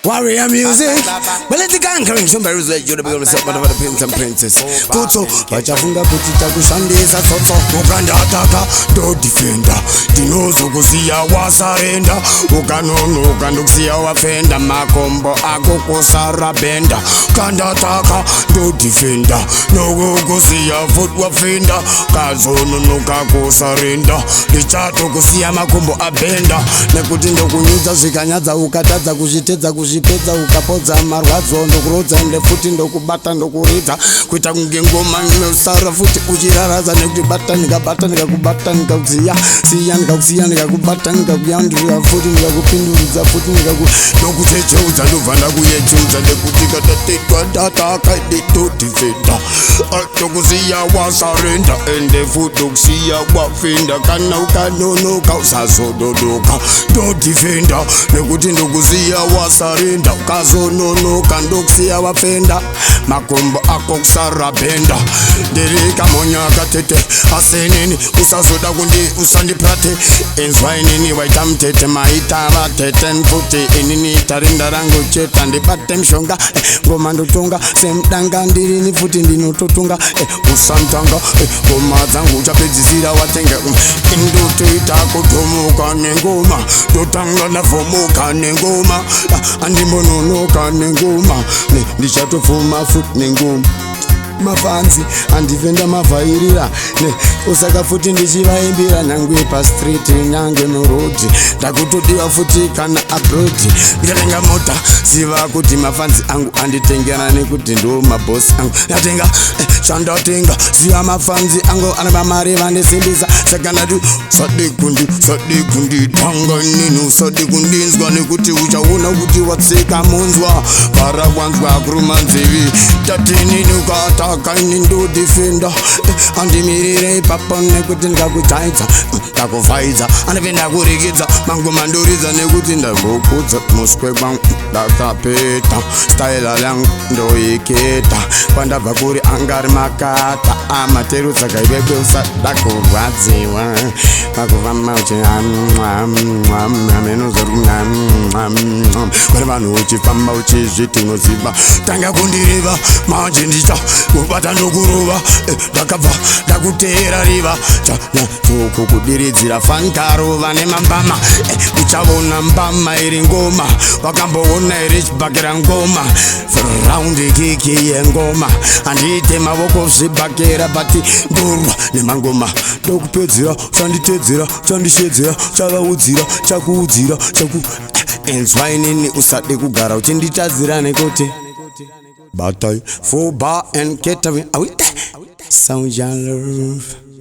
Warrior music, but let the conquering somebody like you to be able to set one of the prince and princess. Kuto, wachafunga kutita kushandisa toto. Ukanda ataka, do defender. Dinozo kusiya wasarenda. Ukanono ukandukusiya wafenda. Makombo ako kusarabenda. Ukanda ataka, do defender. No kusiya foot wafenda. Kazono nuka kusarenda. Lichato kusiya makombo abenda. Nekuti ndokunyuza zvikanyaza ukatadza kuzvitedza kuzvipedza ukapodza marwadzo ndokurodza ende futi ndokubata ndokuridza kuita kunge ngoma inosara futi uchiraradza nekuti bata nikabata nikakubata nikakuziya siya nikakusiya nikakubata nikakuyandurira futi nikakupinduridza futi ndokutecheudza ndobva ndakuyecheudza nekuti katatetwa datakaidetodifenda ndokusiya wasarenda ende futi ndokusiya wafenda kana ukanonoka usazododoka ndodifenda nekuti ndokusiya wasarenda ukazononoka ndokusiya wafenda makombo ako kusarabenda ndirika monyaka tete asenini usazoda kundi usandiprate enzwa inini waita mtete maita vatete nfuti inini tarinda rangu cheta ndibate mshonga ngoma ndotonga semdanga ndirini futi ndinototunga usantanga ngoma dzangu uchapedzisira watenge indotoita kutomuka nengoma ndotanga navomuka nengoma andimbononoka nengoma ndichatofuma futi nengoma mafanzi andivenda mavhairira usaka futi ndichivaimbira nyangwe pastreet nyange murodhi ndakutodiwa futi kana abroad ndatenga mota ziva kuti mafanzi angu anditengera nekuti ndo mabosi angu ndatenga chandatenga ziva mafanzi angu anaba mari vandisimbisa saka ndati sade kunditanga nini usade kundinzwa nekuti uchaona kuti watsika munzwa para kwanzwa kurumanzivi tatinini ukata kaini ndo defender andimirire ipapo nekuti ndakutaidza ndakufaidza andipenda kurikidza mangoma ndoridza nekuti ndambokudza muswe kwangu ndakapeta staila yangu ndoiketa kwandabva kuri angari makata amateru saka ivepe usada kurwadziwa pakufamba uchi amenozori kune vanhu uchifamba uchizviti unoziva tanga kundiriva manje ndicha kubata ndokurova ndakabva ndakuteera riva kukudiridzira fankarova nemambama uchavona mbama iri ngoma wakamboona iri chibhakera ngoma raundi kiki yengoma handiite mavoko zvibhakera bati ndorwa nemangoma ndokupedzera chanditedzera chandishedzera chakaudzira chakuudzira enzwa inini usade kugara uchinditadzira nekuti Batai for bar and catering. Sound your love.